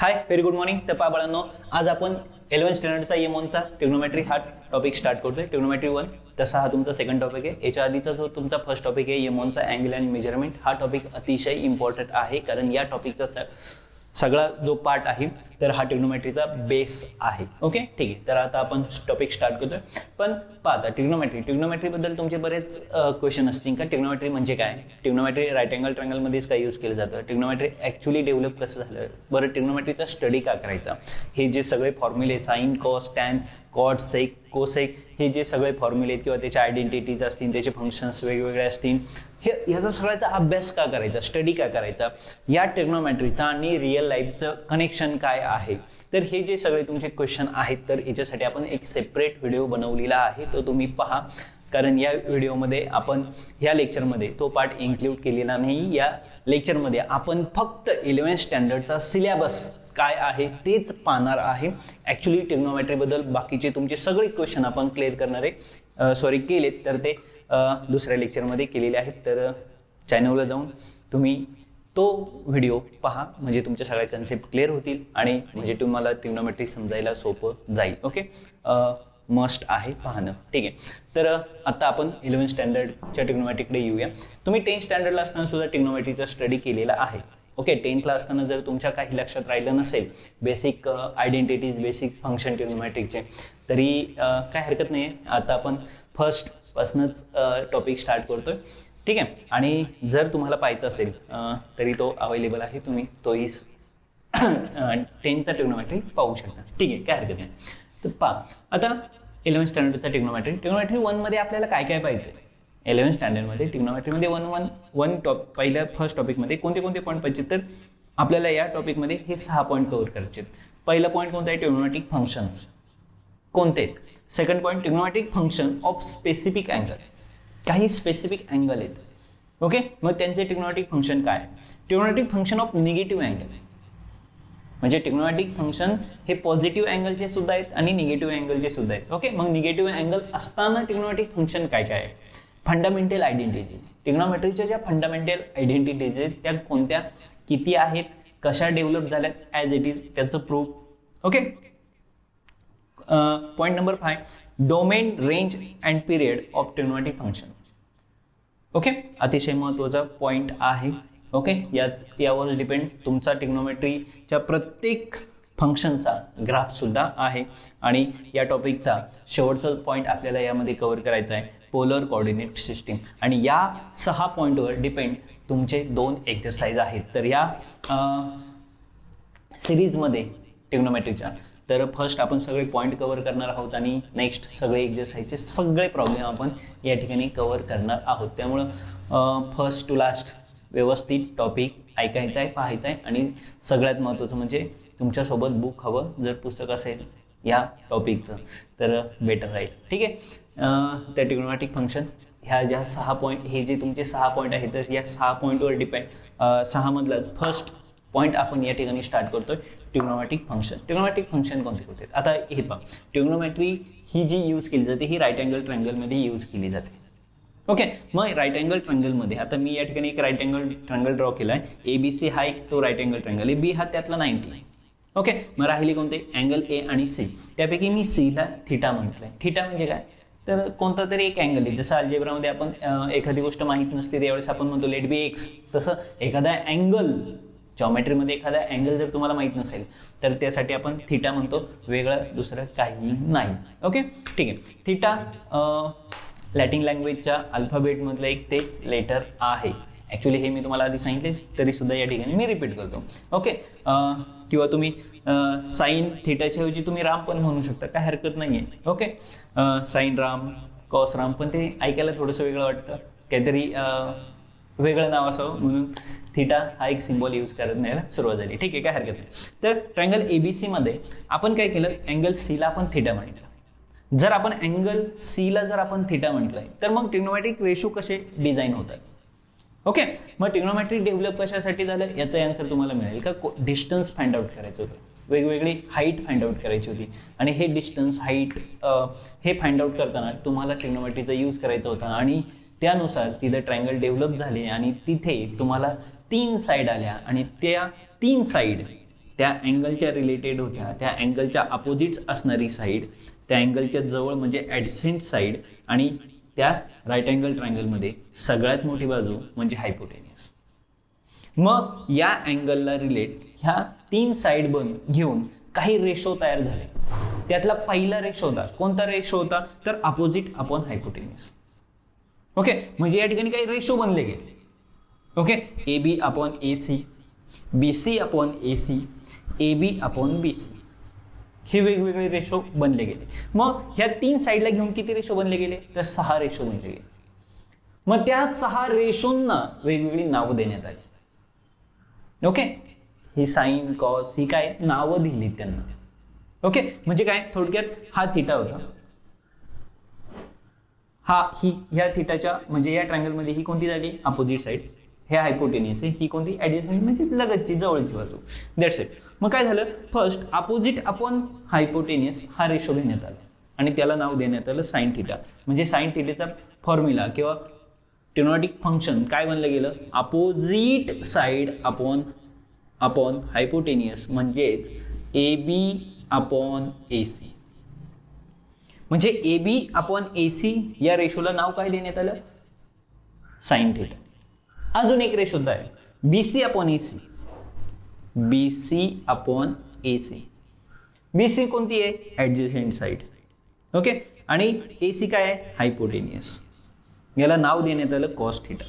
High very good morning. तर पहा बाळांनो, आज आपण 11th स्टँडर्डचा EM1चा ट्रिग्नोमेट्री हा टॉपिक स्टार्ट करतोय. ट्रिग्नोमेट्री 1 तसा हा तुमचा सेकंड टॉपिक आहे. याच्या आधीचा जो तुमचा फर्स्ट टॉपिक आहे EM1चा अँगल अँड मेजरमेंट, हा टॉपिक अतिशय इम्पॉर्टंट आहे, कारण या टॉपिकचा सगळा जो पार्ट आहे तर हा ट्रिग्नोमेट्रीचा बेस आहे. ओके, ठीक आहे. तर आता आपण टॉपिक स्टार्ट करतोय. पण पाहता ट्रिग्नोमेट्री बद्दल तुमचे बरेच क्वेश्चन असतील का. ट्रिग्नोमेट्री म्हणजे काय, ट्रिग्नोमेट्री राईट अँगल ट्रायंगलमध्येच काय यूज केलं जातं, ट्रिग्नोमेट्री ॲक्च्युली डेव्हलप कसं झालं, बरं ट्रिग्नोमेट्रीचा स्टडी का करायचा, हे जे सगळे फॉर्म्युले sine cos tan cot sec cosec, हे जे सगळे फॉर्म्युले किंवा त्याच्या आयडेंटिटीज असतील, त्याचे फंक्शन्स वेगवेगळे असतील, हे ह्याचा सगळ्याचा अभ्यास का करायचा, स्टडी का करायचा, या ट्रिग्नोमेट्रीचा आणि रिअल लाईफचं कनेक्शन काय आहे, तर हे जे सगळे तुमचे क्वेश्चन आहेत तर याच्यासाठी आपण एक सेपरेट व्हिडिओ बनवलेला आहे, तो तुम्ही पहा. कारण या व्हिडिओमध्ये आपण ह्या लेक्चरमध्ये तो पार्ट इन्क्लूड केलेला नाही. या लेक्चरमध्ये आपण फक्त 11th स्टँडर्डचा सिलेबस काय आहे तेच पाहणार आहे. ॲक्च्युली ट्रिग्नोमेट्रीबद्दल बाकीचे तुमचे सगळे क्वेश्चन आपण क्लिअर करणारे केलेत, तर ते दुसऱ्या लेक्चरमध्ये केलेले आहेत. तर चॅनलला जाऊन तुम्ही तो व्हिडिओ पहा, म्हणजे तुमच्या सगळ्या कन्सेप्ट क्लिअर होतील आणि म्हणजे तुम्हाला ट्रिग्नोमेट्री समजायला सोपं जाईल. ओके, मस्ट आहे पाहणं. ठीक आहे. तर आता आपण 11th स्टँडर्डच्या ट्रिग्नोमेट्रीकडे येऊया. तुम्ही 10th स्टँडर्डला असताना सुद्धा ट्रिग्नोमेट्रीचा स्टडी केलेला आहे. ओके, 10thला असताना जर तुमच्या काही लक्षात राहिलं नसेल बेसिक आयडेंटिटीज, बेसिक फंक्शन ट्रिग्नोमेट्रिकचे, तरी काय हरकत नाही आहे. आता आपण फर्स्टपासूनच टॉपिक स्टार्ट करतोय. ठीक आहे. आणि जर तुम्हाला पाहायचं असेल तरी तो अवेलेबल आहे, तुम्ही तोही 10th ट्रिग्नोमेट्री पाहू शकता. ठीक आहे, काय हरकत नाही. तर पहा आता 11th स्टँडर्डचा ट्रिग्नोमेट्री 1 मध्ये आपल्याला काय काय पाहिजे. 11th स्टँडर्डमध्ये ट्रिग्नोमेट्रीमध्ये पहिल्या फर्स्ट टॉपिकमध्ये कोणते कोणते पॉईंट पाहिजे, तर आपल्याला या टॉपिकमध्ये हे 6 पॉईंट कव्हर करायचे आहेत. पहिला पॉईंट कोणता आहे, ट्रिग्नोमेट्रिक फंक्शन्स कोणते. Second point, trigonometric function of specific angle, काही स्पेसिफिक अँगल आहेत. ओके, मग त्यांचे ट्रिग्नोमेट्रिक फंक्शन काय. Trigonometric function of negative angle, म्हणजे ट्रिग्नोमेट्रिक फंक्शन हे पॉझिटिव्ह अँगलचे सुद्धा आहेत आणि निगेटिव्ह अँगलचे सुद्धा आहेत. ओके, मग निगेटिव्ह अँगल असताना ट्रिग्नोमेट्रिक फंक्शन काय काय आहे. फंडामेंटल आयडेंटिटी, ट्रिग्नोमेट्रीच्या ज्या फंडामेंटल आयडेंटिटीज आहेत त्या कोणत्या, किती आहेत, कशा डेव्हलप झाल्यात, ॲज इट इज त्याचं proof. Okay, point number 5, domain range and period of trigonometric function. Okay, अतिशय महत्त्वाचा पॉईंट आहे. ओके, यावर डिपेंड तुमचा ट्रिग्नोमेट्रीच्या प्रत्येक फंक्शनचा ग्राफ सुद्धा आहे. आणि या टॉपिकचा शेवटचा पॉईंट आपल्याला यामध्ये कव्हर करायचा आहे, पोलर कोऑर्डिनेट सिस्टीम. आणि या 6 पॉईंटवर डिपेंड तुमचे 2 एक्झरसाइज आहेत. तर या सिरीजमध्ये ट्रिग्नोमेट्रीच्या तर फर्स्ट आपण सगळे पॉईंट कव्हर करणार आहोत आणि नेक्स्ट सगळे एक्झरसाइजचे सगळे प्रॉब्लेम आपण या ठिकाणी कव्हर करणार आहोत. त्यामुळं फर्स्ट टू लास्ट व्यवस्थित टॉपिक ऐकायचा आहे, पाहायचा आहे. आणि सगळ्यात महत्त्वाचं म्हणजे तुमच्यासोबत बुक हवं, जर पुस्तक असेल या टॉपिकचं तर बेटर राहील. ठीक आहे. त्या ट्रिग्नोमेट्रिक फंक्शन ह्या ज्या 6 पॉईंट, हे जे तुमचे 6 पॉईंट आहेत तर या 6 पॉईंटवर डिपेंड 6 मधलाच फर्स्ट पॉईंट आपण या ठिकाणी स्टार्ट करतोय, ट्रिग्नोमेट्रिक फंक्शन. ट्रिग्नोमेट्रिक फंक्शन कोणते कोणते. आता हे पहा, ट्रिग्नोमेट्री ही जी यूज केली जाते ही राईट अँगल ट्रायंगलमध्ये यूज केली जाते. ओके, मग राईट अँगल ट्रायंगलमध्ये आता मी या ठिकाणी एक राईट अँगल ट्रायंगल ड्रॉ केला आहे. ABC हा एक तो राईट अँगल ट्रायंगल आहे, बी हा त्यातला 90. ओके, मग राहिली कोणते, अँगल ए आणि सी. त्यापैकी मी सीला थिटा म्हटलंय. थिटा म्हणजे काय, तर कोणता तरी एक अँगल आहे. जसं अल्जेब्रामध्ये आपण एखादी गोष्ट माहीत नसते त्यावेळेस आपण म्हणतो लेट बी एक्स, तसं एखादा अँगल जॉमेट्रीमध्ये एखादा अँगल जर तुम्हाला माहीत नसेल तर त्यासाठी आपण थिटा म्हणतो, वेगळं दुसरं काही नाही. ओके, ठीक आहे. थिटा लॅटिन लँग्वेजच्या अल्फाबेटमधलं एक ते लेटर आहे. ॲक्च्युली हे मी तुम्हाला आधी सांगितले तरी सुद्धा या ठिकाणी मी रिपीट करतो. ओके, किंवा तुम्ही साईन थिटाच्या ऐवजी तुम्ही राम पण म्हणू शकता, काय हरकत नाही आहे. ओके, साईन राम, कॉस राम, पण ते ऐकायला थोडंसं वेगळं वाटतं, काहीतरी वेगळं नाव असावं म्हणून थिटा हा एक सिम्बॉल यूज करण्याला सुरुवात झाली. ठीक आहे, काय हरकत नाही. तर ट्रायंगल ABC मध्ये आपण काय केलं, अँगल सीला आपण थिटा म्हटलं. जर आपण अँगल सीला जर आपण थिटा म्हटलंय तर मग ट्रिग्नोमेट्रिक रेशो कसे डिझाईन होतात. ओके, मग ट्रिग्नोमेट्रिक डेव्हलप कशासाठी झालं याचं आन्सर तुम्हाला मिळेल का. डिस्टन्स फाइंड आउट करायचं होतं, वेगवेगळी हाईट फाइंड आउट करायची होती आणि हे डिस्टन्स हाईट हे फाइंड आउट करताना तुम्हाला ट्रिग्नोमेट्रीचा यूज करायचा होता. आणि त्यानुसार तिथे ट्रायंगल डेव्हलप झाले आणि तिथे तुम्हाला 3 साईड आल्या आणि त्या 3 साईड त्या अँगलच्या रिलेटेड होत्या, त्या अँगलच्या अपोजिट्स असणारी साईड, त्या अँगलच्या जवळ म्हणजे ॲडजसेंट साईड, आणि त्या राईट अँगल ट्रायंगलमध्ये सगळ्यात मोठी बाजू म्हणजे हायपोटेनियस. मग या अँगलला रिलेट ह्या 3 साईड घेऊन काही रेशो तयार झाले. त्यातला पहिला रेशो होता, कोणता रेशो होता तर अपोजिट अपॉन हायपोटेनियस. ओके, म्हणजे या ठिकाणी काही रेशो बनले गेले. Okay, A B upon A C, B C upon A C, A B upon B C, हे वेगवेगळे रेशो बनले गेले. मग ह्या 3 साईडला घेऊन किती रेशो बनले गेले तर 6 रेशो बनले गेले. मग त्या 6 रेशोंना वेगवेगळी नावं देण्यात आली. ओके, ही साइन कॉस ही काय नावं दिली त्यांना. ओके, म्हणजे काय थोडक्यात हा थिटा होता, ह्या थिटाच्या म्हणजे या ट्रायंगलमध्ये ही कोणती झाली अपोजिट साईड, हे हायपोटेनियस आहे, ही कोणती ॲडजसेंट म्हणजे लगतची जवळची बाजू. That's it. मग काय झालं, फर्स्ट अपोजिट अपॉन हायपोटेनियस हा रेशो घेण्यात आला आणि त्याला नाव देण्यात आलं साइन थिटा. म्हणजे साइन थिटाचा फॉर्म्युला किंवा ट्रिग्नोमेट्रिक फंक्शन काय बनलं गेलं, अपोजिट साईड अपॉन हायपोटेनियस म्हणजेच A B upon A C. म्हणजे ए बी अपॉन ए सी या रेशोला नाव काय देण्यात आलं साइन थिटा. अजून एक रेशो आहे बी C upon A C, B C upon A C. B C कोणती आहे ॲडजसेंट साईड. ओके, आणि ए सी काय आहे हायपोटेनियस. याला नाव देण्यात आलं कॉस थिटा.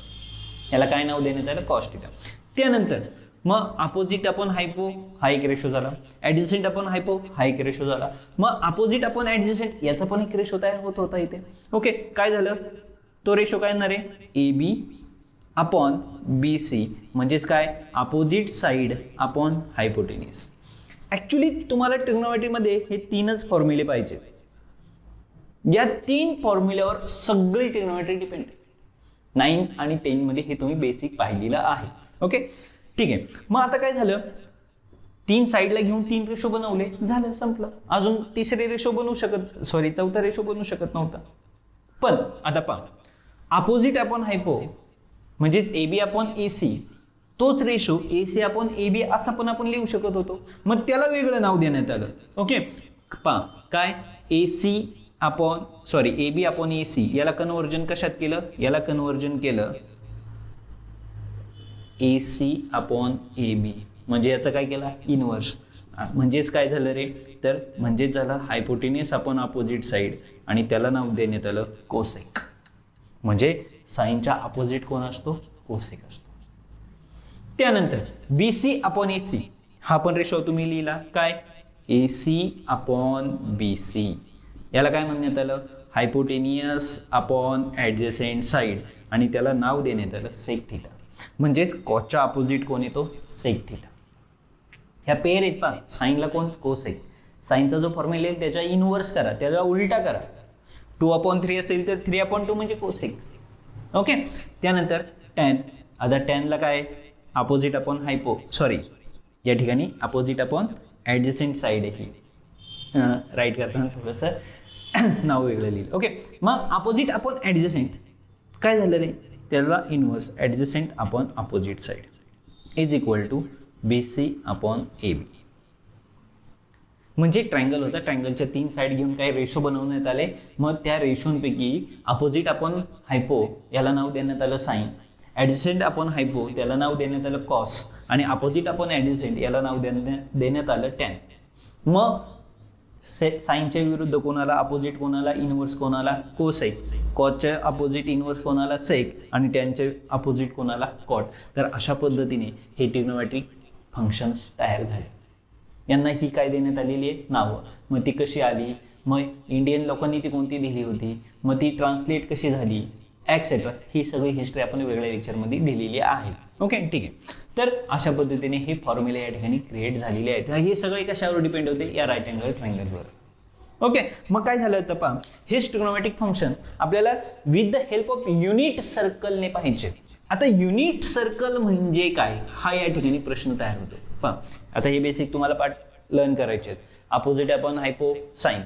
याला काय नाव देण्यात आलं कॉस थिटा. त्यानंतर मग अपोजिट अपॉन हायपो हा एक रेशो झाला, ॲडजसेंट अपॉन हायपो हा एक रेशो झाला. मग अपोजिट अपॉन ॲडजसेंट याचा पण एक रेशो तयार होत होता इथे. ओके, काय झालं तो रेशो काय येणार आहे ए बी अपॉन बी सी म्हणजेच काय opposite side upon hypotenuse. Actually तुम्हाला ट्रिग्नोमेट्रीमध्ये हे 3च फॉर्म्युले पाहिजेत. या 3 फॉर्म्युल्यावर सगळी ट्रिग्नोमेट्री डिपेंड आहे. 9 आणि 10 मध्ये हे तुम्ही बेसिक पाहिलेलं आहे. ओके, ठीक आहे. मग आता काय झालं, 3 साईडला घेऊन 3 रेशो बनवले, झालं संपलं. अजून तिसरे रेशो बनवू शकत चौथा रेशो बनवू शकत नव्हता. पण आता पहा अपोजिट अपॉन हायपो म्हणजेच A B upon A C, तोच ratio A C upon A B असा पण आपण लिहू शकत होतो. मग त्याला वेगळं नाव देण्यात आलं. ओके, पहा काय A B upon A C याला कन्वर्जन कशात केलं, याला कन्वर्जन केलं ए सी अपॉन ए बी, म्हणजे याचा काय केला इनवर्स. म्हणजेच काय झालं रे तर म्हणजेच झालं हायपोटेनियस अपॉन अपोजिट साईड आणि त्याला नाव देण्यात आलं कोसेक. म्हणजे साईनच्या अपोजिट कोण असतो कोसेक असतो. त्यानंतर बी सी अपॉन ए सी हा पण रेशो तुम्ही लिहिला काय ए सी अपॉन बी सी. याला काय म्हणण्यात आलं हायपोटेनियस अपॉन ॲडजसेंट साईड आणि त्याला नाव देण्यात आलं सेक थिटा. म्हणजेच कॉसच्या अपोजिट कोण येतो सेक थिटा. ह्या पेअर आहेत पहा, साईनला कोण कोसेक. साईनचा जो फॉर्म्युला येईल त्याच्या इनवर्स करा, त्याचा उलटा करा. 2/3 असेल तर 3/2 म्हणजे कोसेक. ओके, त्यानंतर टॅन. आता टॅनला काय अपोजिट अपॉन हायपो या ठिकाणी अपोजिट अपॉन ॲडजसेंट साईड आहे. राईट करताना थोडंसं नाव वेगळं लिहिलं. ओके, मग अपोजिट अपॉन ॲडजसेंट काय झालं रे त्याला inverse adjacent upon opposite side is equal to B C upon A B. म्हणजे ट्रायंगल होता, ट्रायंगलच्या 3 साईड घेऊन काही रेशो बनवण्यात आले. मग त्या रेशोंपैकी अपोजिट अपॉन हायपो याला नाव देण्यात आलं साइन, ॲडजसेंट अपॉन हायपो त्याला नाव देण्यात आलं कॉस आणि अपोजिट अपॉन ॲडजसेंट याला नाव देण्यात आलं टॅन. मग साइनच्या विरुद्ध कोणाला अपोजिट, कोणाला इनवर्स, कोणाला कोसेक. कॉसच्या अपोजिट इनवर्स कोणाला सेक आणि टॅनच्या अपोजिट कोणाला कॉट. तर अशा पद्धतीने हे ट्रिग्नोमेट्रिक फंक्शन्स तयार झाले. यांना ही काय देण्यात आलेली आहे नावं. मग ती कशी आली, मग इंडियन लोकांनी ती कोणती दिली होती, मग ती ट्रान्सलेट कशी झाली ॲक्सेट्रा, ही सगळी हिस्ट्री आपण वेगळ्या लेक्चरमध्ये दिलेली आहे. ओके, ठीक आहे. तर अशा पद्धतीने हे फॉर्म्युले या ठिकाणी क्रिएट झालेले आहेत. हे सगळे कशावर डिपेंड होते या राईट अँगल ट्रायंगलवर. ओके, मग काय झालं तर पहा हे ट्रिग्नोमेट्रिक फंक्शन आपल्याला with the help of unit सर्कलने पाहिजे. आता युनिट सर्कल म्हणजे काय हा या ठिकाणी प्रश्न तयार होतो. पहा आता हे बेसिक तुम्हाला पाठ लर्न करायचे आहेत. Opposite upon hypo sine,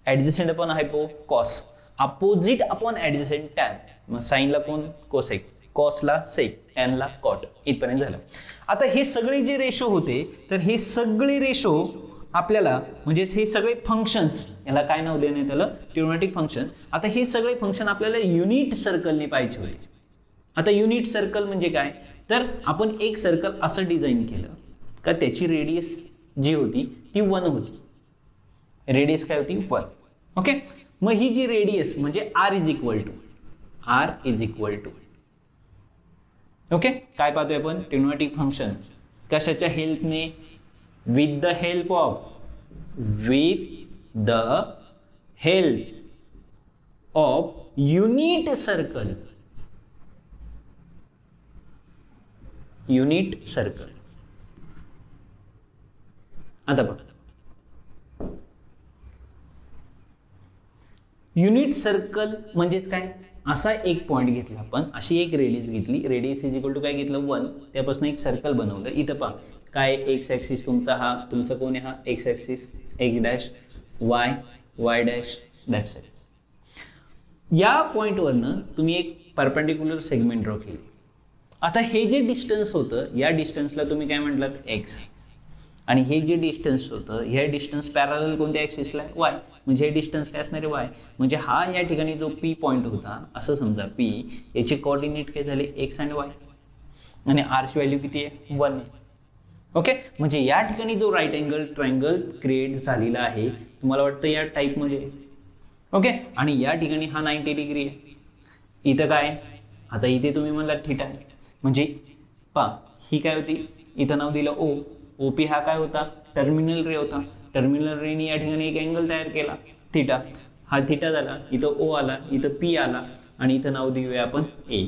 adjacent upon hypo cos, opposite upon adjacent tan. मग साइनला कोण कोसेक, कॉसला सेक, टॅनला कॉट, इथपर्यंत झालं. आता हे सगळे जे रेशो होते तर हे सगळे रेशो आपल्याला म्हणजे हे सगळे फंक्शन्स, याला काय नाव देण्यात आलं, ट्रिग्नोमेट्रिक फंक्शन. आता हे सगळे फंक्शन आपल्याला युनिट सर्कलने पाहिजे होते. आता युनिट सर्कल म्हणजे काय, तर आपण एक सर्कल असं डिझाईन केलं का त्याची रेडियस जी होती ती 1 होती. रेडियस काय होती 1. ओके, मग ही जी रेडियस म्हणजे R is equal to okay, काय पाहतोय आपण, ट्रिग्नोमेट्रिक फंक्शन कशाच्या हेल्पने, with the help of unit circle. आता बघा, युनिट सर्कल म्हणजेच काय, असा एक पॉइंट घेतला आपण, अशी एक रेडियस घेतली, रेडियस इज इक्वल टू काय घेतलं 1, त्यापासून एक सर्कल बनवलं. इथं पहा काय, एक्स ॲक्सिस तुमचा हा, तुमचा कोण आहे हा x axis, x dash, Y dash, that's it. या पॉइंटवरनं तुम्ही एक परपेंडिक्युलर सेगमेंट ड्रॉ केली. आता हे जे डिस्टन्स होतं या डिस्टन्सला तुम्ही काय म्हटलात एक्स, आणि हे जे डिस्टन्स होतं हे डिस्टन्स पॅरलल कोणत्या ॲक्सिसला वाय, म्हणजे हे डिस्टन्स काय असणार आहे वाय. म्हणजे हा या ठिकाणी जो पी पॉईंट होता असं समजा, पी याचे कोऑर्डिनेट काय झाले एक्स आणि वाय, आणि आरची व्हॅल्यू किती आहे 1 आहे. ओके, म्हणजे या ठिकाणी जो राईट अँगल ट्रायंगल क्रिएट झालेला आहे तुम्हाला वाटतं या टाईपमध्ये. ओके, आणि या ठिकाणी हा 90 डिग्री आहे. इथं काय, आता इथे तुम्ही म्हणला थिटा, म्हणजे पहा ही काय होती, इथं नाव दिलं ओ, ओपी हा काय होता, टर्मिनल रे होता. टर्मिनल रेने या ठिकाणी एक अँगल तयार केला थिटा, हा थिटा झाला, इथं ओ आला, इथं पी आला, आणि इथं नाव देऊया आपण ए,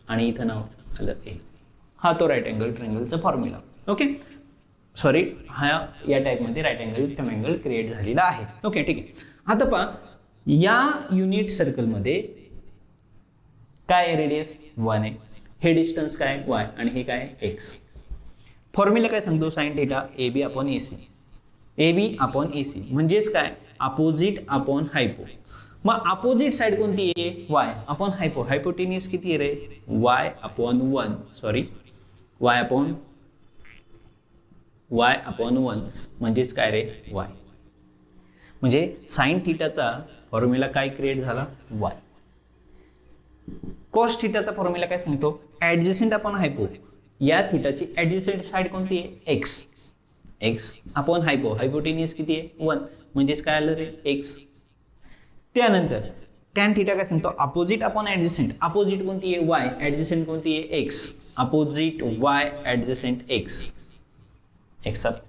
आणि इथं नाव आलं ए. हा तो राईट अँगल ट्रायंगलचा फॉर्म्युला. ओके, सॉरी, हा या टाईपमध्ये राईट अँगल ट्रायंगल क्रिएट झालेला आहे. ओके, ठीक आहे. आता पहा या युनिट सर्कलमध्ये काय रेडियस 1 आहे, हे डिस्टन्स काय वाय, आणि हे काय एक्स. फॉर्म्युला काय सांगतो, sine theta A B upon A C, म्हणजेच काय, अपोजिट अपॉन हायपो. मग अपोजिट साइड कोणती आहे, वाय अपॉन हायपो. हायपोटेनियस किती आहे रे, वाय अपॉन 1, म्हणजेच काय रे वाय. म्हणजे साइन थिटाचा फॉर्म्युला काय क्रिएट झाला वाय. कॉस थिटाचा फॉर्म्युला काय सांगतो, ऍडजसेंट अपॉन हायपो. या थिटाची ऍडजसेंट साइड कोणती आहे एक्स अपॉन हायपो. हायपोटेनियस किती आहे 1, म्हणजेच काय आलं रे एक्स. त्यानंतर टॅन थिटा काय सांगतो, अपोजिट अपॉन ऍडजसेंट. अपोजिट कोणती आहे वाय, ऍडजसेंट कोणती आहे x. Opposite Y adjacent x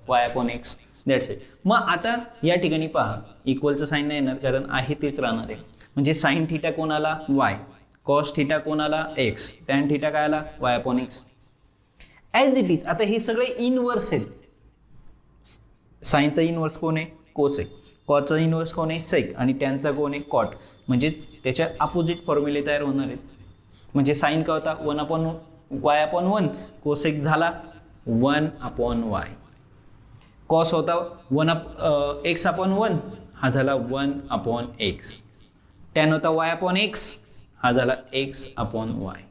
Y upon x, that's it. मग आता या ठिकाणी पहा इक्वलचं साईन नाही येणार, कारण आहे तेच राहणार आहे. म्हणजे साइन थिटा कोण आला वाय, कॉस थिटा कोण आला एक्स, टॅन थिटा काय आला Y upon x, as it is. आता हे सगळे इनवर्स आहेत. साइनचा इनवर्स कोण आहे कोसेक, कॉसचा इनवर्स कोण आहे सेक, आणि टॅनचा कोण आहे कॉट. म्हणजेच त्याच्या अपोजिट फॉर्म्युले तयार होणार आहेत. म्हणजे साइन का होता 1 अपॉन वाय अपॉन 1, कोसेक झाला 1 अपॉन वाय. कॉस होता एक्स अपॉन 1, हा झाला 1 अपॉन एक्स. टॅन होता वाय अपॉन एक्स, हा झाला एक्स अपॉन वाय.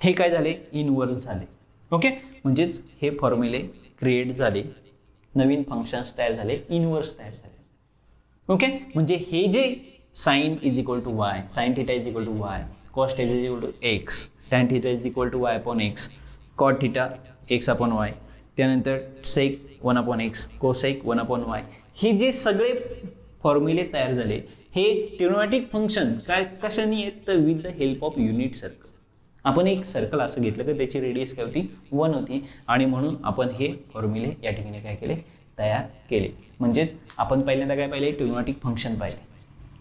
हे काय झाले इनवर्स झाले. ओके, म्हणजेच हे फॉर्म्युले क्रिएट झाले, नवीन फंक्शन्स तयार झाले, इनवर्स तयार झाले. ओके, म्हणजे हे जे sine is equal to Y, sine theta is equal to Y, cos theta is equal to X, tan theta is equal to Y upon X, cot theta X upon Y, त्यानंतर sec 1 upon X, cosec 1 upon Y. हे जे सगळे फॉर्म्युले तयार झाले हे trigonometric function काय कशाने आहेत, तर with the help of unit circle. आपण एक सर्कल असं घेतलं की त्याची रेडियस काय होती 1 होती, आणि म्हणून आपण हे फॉर्म्युले या ठिकाणी काय केले तयार केले. म्हणजेच आपण पहिल्यांदा काय पाहिले ट्रिग्नोमेट्रिक फंक्शन पाहिले,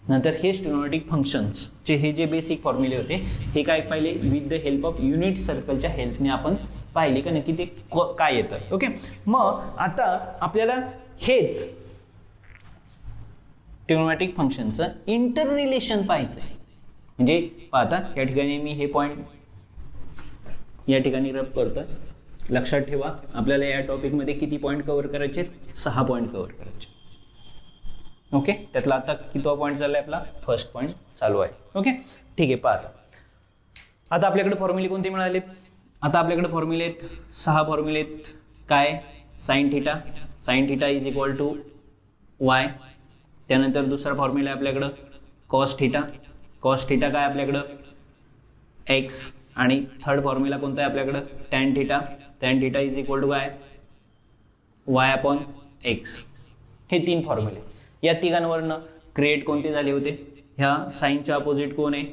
नंतर हे ट्रिग्नोमेट्रिक फंक्शन्सचे हे जे बेसिक फॉर्म्युले होते हे काय पाहिले with the help of unit सर्कलच्या हेल्पने आपण पाहिले का नक्की ते काय येतं. ओके, मग आता आपल्याला हेच ट्रिग्नोमेट्रिक फंक्शनचं इंटर रिलेशन पाहायचं आहे. म्हणजे पाहता या ठिकाणी मी हे पॉईंट या ठिकाणी रब करतोय. लक्षात ठेवा आपल्याला या टॉपिकमध्ये किती पॉईंट कव्हर करायचे, 6 पॉईंट कव्हर करायचे. ओके, त्यातला आता कितवा पॉईंट चाललाय आपला, फर्स्ट पॉईंट चालू आहे. ओके, ठीक आहे. पाहता आता आपल्याकडे फॉर्म्युले कोणते मिळालेत? आता आपल्याकडे फॉर्म्युले आहेत 6 फॉर्म्युले आहेत. काय? Sine theta is equal to Y. त्यानंतर दुसरा फॉर्म्युला आहे आपल्याकडं कॉस थिटा काय आपल्याकडं एक्स. आणि थर्ड फॉर्म्युला कोणता आहे आपल्याकडं tan theta is equal to काय वाय अपॉन एक्स. हे 3 फॉर्म्युले. या तिघांवरनं क्रिएट कोणते झाले होते? ह्या साईनच्या अपोजिट कोण आहे?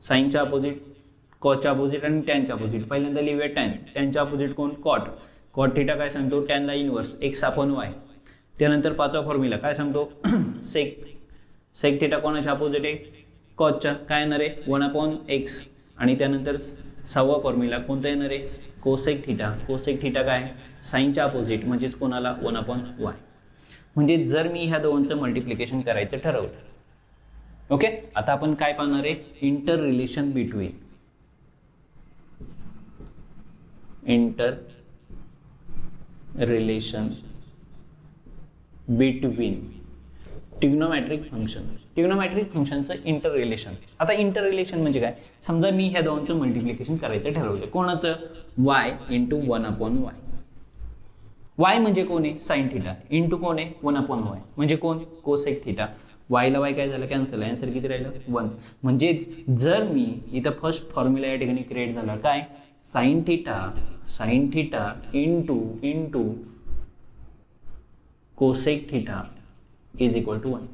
साईनच्या अपोजिट, कॉसच्या अपोजिट आणि टॅनच्या अपोजिट. पहिल्यांदा लिहूया टॅनच्या अपोजिट कोण? कॉट थिटा काय सांगतो? टॅनला इनवर्स एक्स अपॉन वाय. त्यानंतर 5वा फॉर्म्युला काय सांगतो? सेक थिटा कोणाच्या अपोजिट आहे? कॉसच्या. काय येणार आहे? 1 अपॉन एक्स. आणि त्यानंतर 6वा फॉर्म्युला कोणता येणार आहे? कोसेक थिटा काय? साईनच्या अपोजिट म्हणजेच कोणाला? 1 अपॉन वाय. म्हणजे जर मी ह्या दोघांचं मल्टिप्लिकेशन करायचं ठरवलं, ओके, आता आपण काय पाहणार आहे? इंटर रिलेशन बिटवीन ट्रिग्नोमेट्रिक फंक्शनचं इंटर रिलेशन. आता इंटर रिलेशन म्हणजे काय? समजा मी ह्या दोघांचं मल्टिप्लिकेशन करायचं ठरवलं. कोणाचं? Y into 1 upon Y. Y म्हणजे कोण आहे? Sign theta. इंटू कोण आहे? 1 अपॉन वाय म्हणजे कोण? Cosec theta. वायला वाय काय झालं? कॅन्सल. आन्सर किती राहिलं? 1. म्हणजे जर मी इथं फर्स्ट फॉर्म्युला या ठिकाणी क्रिएट झाला काय? Sine theta into cosec theta is equal to 1.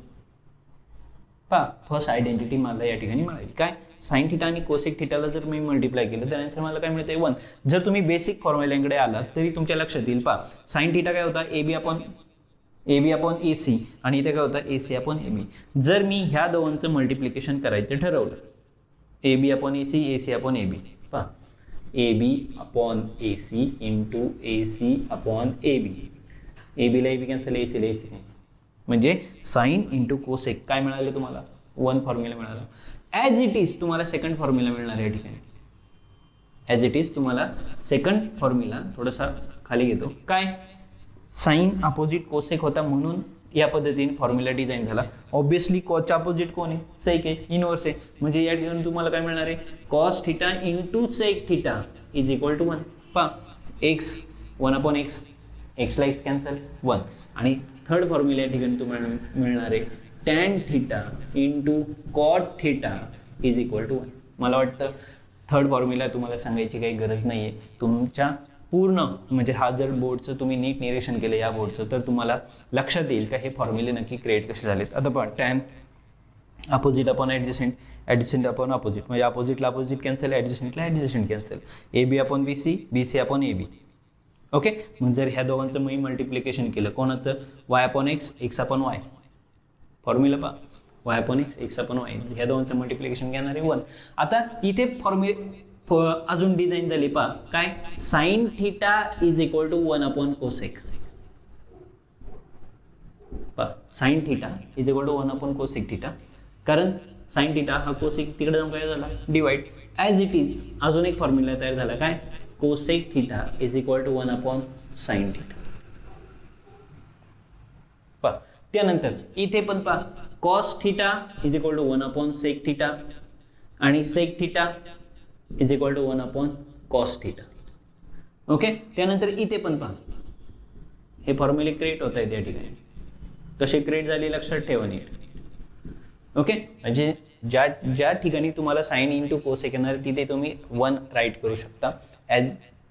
पहा, फर्स्ट आयडेंटिटी मला या ठिकाणी मिळाली. काय? साइन थिटा आणि कोसेक थिटाला जर मी मल्टिप्लाय केलं तर आन्सर मला काय मिळते? 1. जर तुम्ही बेसिक फॉर्म्युल्याकडे आलात तरी तुमच्या लक्षात येईल. पहा, साइन थिटा काय होता? A B upon A C. आणि इथे काय होता? A C upon A B. जर मी ह्या दोघांचं मल्टिप्लिकेशन करायचं ठरवलं, A B upon A C upon A B. पहा, A B upon A C into A C upon A B. A बीला ए बी कॅन्सल, ए सीला ए सी कॅन्सल. म्हणजे साइन इंटू कोसेक काय मिळालं तुम्हाला? 1 formula मिळाला. As it is तुम्हाला second formula मिळणार या ठिकाणी. ॲज इट इज तुम्हाला सेकंड फॉर्म्युला थोडासा खाली घेतो. काय? साइन अपोजिट कोसेक होता म्हणून या पद्धतीने फॉर्म्युला डिझाईन झाला. ऑब्विसली कॉसच्या अपोजिट कोण आहे? सेक आहे, इनवर्स आहे. म्हणजे या ठिकाणी तुम्हाला काय मिळणार आहे? Cos theta into sec theta is equal to 1. पहा, एक्स 1 अपॉन एक्स, एक्सला एक्स कॅन्सल 1. आणि थर्ड फॉर्म्युला या ठिकाणी तुम्हाला मिळणार आहे tan theta into cot theta is equal to 1. मला वाटतं थर्ड फॉर्म्युला तुम्हाला सांगायची काही गरज नाही आहे. तुमच्या पूर्ण म्हणजे हा जर बोर्डचं तुम्ही नीट निरीक्षण केलं या बोर्डचं तर तुम्हाला लक्षात येईल का हे फॉर्म्युले नक्की क्रिएट कसे झालेत. आता पहा, tan opposite upon adjacent upon opposite म्हणजे अपोजिटला अपोजिट कॅन्सल, ॲडजसेंटला adjacent cancel. A B upon B C upon A B. Okay, मग जर ह्या दोघांचं मी मल्टिप्लिकेशन केलं कोणाचं? Y upon x upon y. Formula पहा, y upon x upon y. ह्या दोघांचं मल्टिप्लिकेशन घेणार आहे 1. आता इथे अजून डिझाईन झाली. पहा, काय? Sine theta is equal to 1 upon cosec. पहा, sine theta is equal to 1 upon cosec theta. कारण साइन थिटा हा कोसेक तिकडे जाऊन काय झाला? डिवाइड. ॲज इट इज अजून एक फॉर्म्युला तयार झाला. काय? Cosec theta is equal to 1 upon sine theta. पहा, त्यानंतर इथे पण पहा, cos theta is equal to 1 upon sec theta आणि sec theta is equal to 1 upon cos theta. Okay, त्यानंतर इथे पण पहा, हे फॉर्म्युले क्रिएट होत आहेत या ठिकाणी. कसे क्रिएट झाले लक्षात ठेवा नीट. ओके, म्हणजे ज्या ठिकाणी तुम्हाला साइन इंटू कोसेक येणार तिथे तुम्ही 1 राईट करू शकता.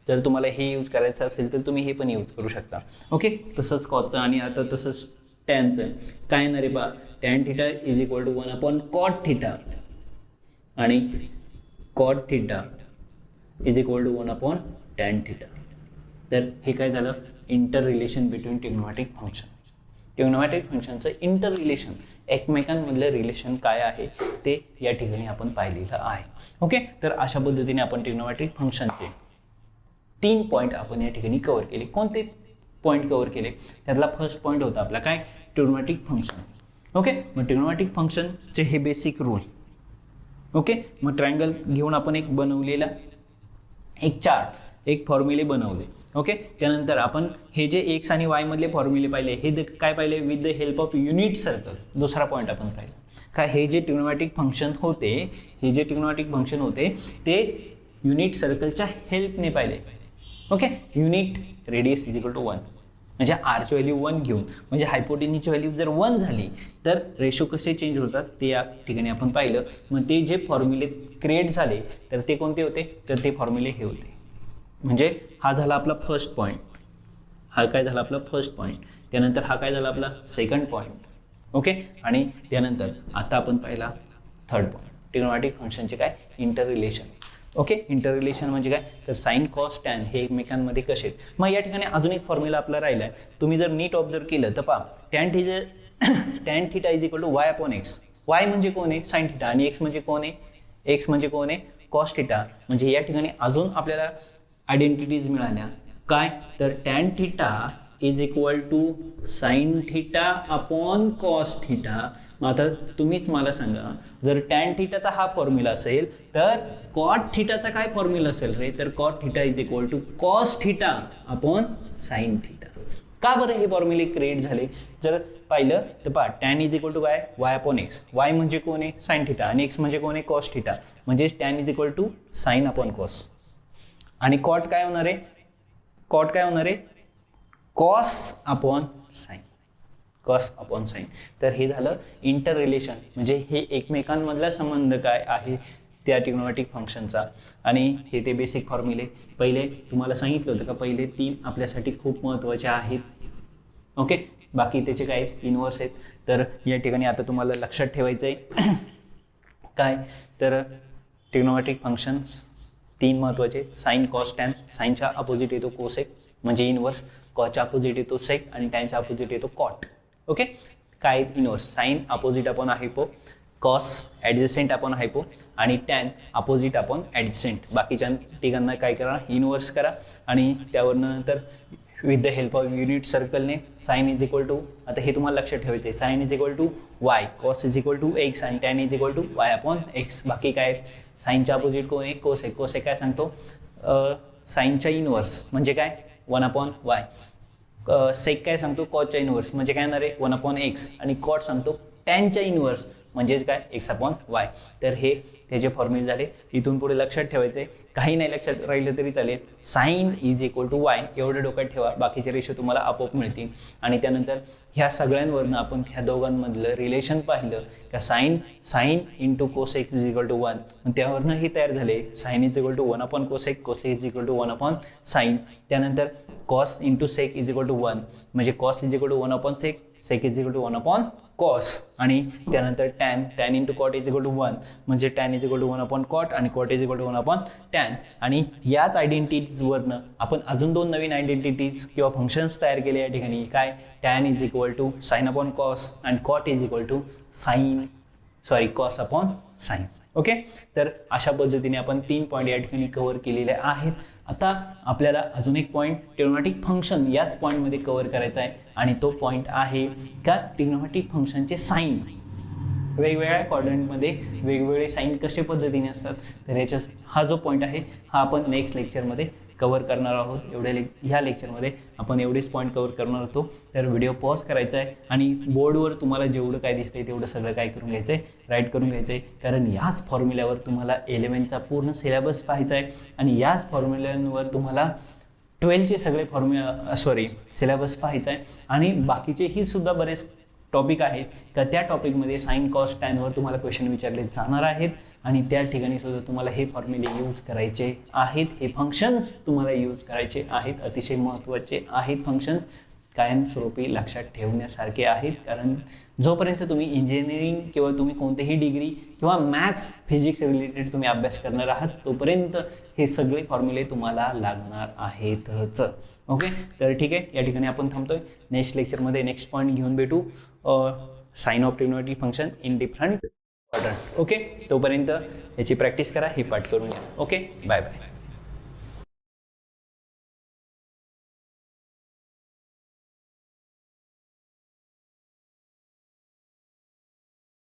जर तुम्हाला हे यूज करायचं असेल तर तुम्ही हे पण यूज करू शकता. ओके, तसंच कॉसचं आणि आता तसंच टॅनचं काय येणार आहे पहा, tan theta is equal to 1 upon cot theta आणि cot theta is equal to 1 upon tan theta. तर हे काय झालं? Inter relation between trigonometric function. Trigonometric फंक्शनचं इंटर रिलेशन, एकमेकांमधलं रिलेशन काय आहे ते या ठिकाणी आपण पाहिलेलं आहे. ओके, तर अशा पद्धतीने आपण ट्रिग्नोमेट्रिक फंक्शनचे 3 पॉईंट आपण या ठिकाणी कव्हर केले. कोणते पॉईंट कव्हर केले? त्यातला फर्स्ट पॉईंट होता आपला काय? Trigonometric function. ओके, मग ट्रिग्नोमेट्रिक फंक्शनचे हे बेसिक रूल. ओके, मग ट्रायंगल घेऊन आपण एक बनवलेला एक चार्ट एक फॉर्म्युले बनवले. ओके, त्यानंतर आपण हे जे एक्स आणि वाय मधले फॉर्म्युले पाहिले हे काय पाहिले with the help of unit circle. दुसरा पॉईंट आपण पाहिला काय हे जे ट्रिग्नोमेट्रिक फंक्शन होते ते युनिट सर्कलच्या हेल्पने पाहिले. Okay, unit radius is equal to 1 म्हणजे आरची व्हॅल्यू 1 घेऊन म्हणजे हायपोटेन्यूजची व्हॅल्यू जर 1 झाली तर रेशो कसे चेंज होतात ते या ठिकाणी आपण पाहिलं. मग ते जे फॉर्म्युले क्रिएट झाले तर ते कोणते होते तर ते फॉर्म्युले हे होते. म्हणजे हा झाला आपला फर्स्ट पॉईंट, हा काय झाला आपला फर्स्ट पॉईंट, त्यानंतर हा काय झाला आपला सेकंड पॉईंट. ओके, आणि त्यानंतर आता आपण पाहिला थर्ड पॉईंट ट्रिग्नोमेट्रिक फंक्शनचे काय inter relation. Okay, inter relation म्हणजे काय तर साइन कॉस टॅन हे एकमेकांमध्ये कसे. मग या ठिकाणी अजून एक फॉर्म्युला आपला राहिला आहे. तुम्ही जर नीट ऑब्झर्व केलं तर पहा tan theta is equal to Y upon X. Y म्हणजे कोण आहे साइन थिटा आणि एक्स म्हणजे कोण आहे कॉस थिटा. म्हणजे या ठिकाणी अजून आपल्याला आयडेंटिटीज मिळाल्या काय तर tan theta is equal to sine theta upon cos theta. मग आता तुम्हीच मला सांगा जर टॅन थिटाचा हा फॉर्म्युला असेल तर कॉट थिटाचा काय फॉर्म्युला असेल रे तर cot theta is equal to cos theta upon sine theta. का बरं हे फॉर्म्युले क्रिएट झाले जर पाहिलं तर पहा tan is equal to Y upon X. Y म्हणजे कोण आहे साइन थिटा आणि एक्स म्हणजे कोण आहे कॉस थिटा. म्हणजे tan is equal to sine upon cos आणि कॉट काय होणार आहे कॉस अपॉन साइन. तर हे झालं इंटर रिलेशन म्हणजे हे एकमेकांमधला संबंध काय आहे त्या ट्रिग्नोमेट्रिक फंक्शनचा. आणि हे ते बेसिक फॉर्म्युले पहिले तुम्हाला सांगितलं होतं का पहिले 3 आपल्यासाठी खूप महत्त्वाचे आहेत. ओके, बाकी त्याचे काय आहेत इनवर्स आहेत. तर या ठिकाणी आता तुम्हाला लक्षात ठेवायचं आहे काय तर ट्रिग्नोमेट्रिक फंक्शन्स 3 महत्त्वाचे साइन कॉस टॅन. साइनच्या अपोजिट येतो कोसेक म्हणजे इनवर्स, कॉसच्या अपोजिट येतो सेक आणि टॅनच्या अपोजिट येतो कॉट. ओके, काय inverse sine opposite upon hypo, cos adjacent upon हायपो आणि टॅन अपोजिट अपॉन ॲडजसेंट. बाकीच्या ठिकाणा काय करा इनवर्स करा आणि त्यावरनं नंतर with the help of unit सर्कलने साइन इज इक्वल टू आता हे तुम्हाला लक्षात ठेवायचं आहे sine is equal to Y, cos is equal to x आणि tan is equal to Y upon x. बाकी काय साइनच्या अपोजिट कोण आहे कोसेक. कोसेक काय सांगतो साइनच्या इनवर्स म्हणजे काय 1 अपॉन वाय. सेक काय सांगतो कॉसच्या इनवर्स म्हणजे काय येणार आहे 1 अपॉन एक्स आणि कॉट सांगतो टॅनच्या इनवर्स म्हणजेच काय एक्स अपॉन वाय. तर हे त्याचे फॉर्म्युले झाले. इथून पुढे लक्षात ठेवायचं आहे काही नाही लक्षात राहिलं तरी चालेल sine is equal to Y एवढं डोक्यात ठेवा. बाकीचे रेशो तुम्हाला आपोआप मिळतील. आणि त्यानंतर ह्या सगळ्यांवरनं आपण ह्या दोघांमधलं रिलेशन पाहिलं का sine into cosec is equal to 1. त्यावरनं हे तयार झाले sine is equal to 1 upon cosec, cosec is equal to 1 upon sine. त्यानंतर cos into sec is equal to 1 म्हणजे cos is equal to 1 upon sec, sec is equal to 1 upon cos. आणि त्यानंतर tan into cot is equal to 1 म्हणजे tan is equal to 1 upon cot आणि cot is equal to 1 upon tan. आणि याच आयडेंटिटीजवरनं आपण अजून 2 नवीन identities किंवा functions तयार केले या ठिकाणी काय tan is equal to sine upon cos आणि cot is equal to cos upon sine. Okay, तर अशा पद्धतीने आपण 3 पॉईंट या ठिकाणी कव्हर केलेले आहेत. आता आपल्याला अजून एक पॉईंट ट्रिग्नोमेट्रिक फंक्शन याच पॉईंटमध्ये कव्हर करायचा आहे आणि तो पॉईंट आहे का ट्रिग्नोमेट्रिक फंक्शनचे साइन. वेगवेगळ्या क्वाड्रंटमध्ये वेगवेगळे साइन कशा पद्धतीने असतात तर याच्या हा जो पॉईंट आहे हा आपण नेक्स्ट लेक्चरमध्ये कव्हर करणार आहोत. ह्या लेक्चरमध्ये आपण एवढेच पॉईंट कव्हर करणार होतो. तर व्हिडिओ पॉज करायचा आहे आणि बोर्डवर तुम्हाला जेवढं काय दिसतंय तेवढं सगळं काय करून घ्यायचं आहे राईट करून घ्यायचं आहे. कारण याच फॉर्म्युल्यावर तुम्हाला 11चा पूर्ण सिलेबस पाहायचा आहे आणि याच फॉर्म्युल्यांवर तुम्हाला 12चे सगळे सिलेबस पाहायचा आहे. आणि बाकीचेही सुद्धा बरेच टॉपिक आहेत का त्या टॉपिकमध्ये साइन कॉस टॅनवर तुम्हाला क्वेश्चन विचारले जाणार आहेत आणि त्या ठिकाणी सुद्धा तुम्हाला हे फॉर्म्युले यूज करायचे आहेत. हे फंक्शन्स तुम्हाला यूज करायचे आहेत. अतिशय महत्त्वाचे आहेत फंक्शन्स, कायमस्वरूपी लक्षात ठेवण्यासारखे आहेत. कारण जोपर्यंत तुम्ही इंजिनिअरिंग किंवा तुम्ही कोणतीही डिग्री किंवा मॅथ्स फिजिक्स रिलेटेड तुम्ही अभ्यास करणार आहात तोपर्यंत हे सगळे फॉर्म्युले तुम्हाला लागणार आहेतच. ओके, तर ठीक आहे या ठिकाणी आपण थांबतोय. नेक्स्ट लेक्चरमध्ये नेक्स्ट पॉईंट घेऊन भेटू sine of trigonometric function in different quadrant. Okay, तोपर्यंत याची प्रॅक्टिस करा, हे पाठ करून घ्या. Okay, bye bye.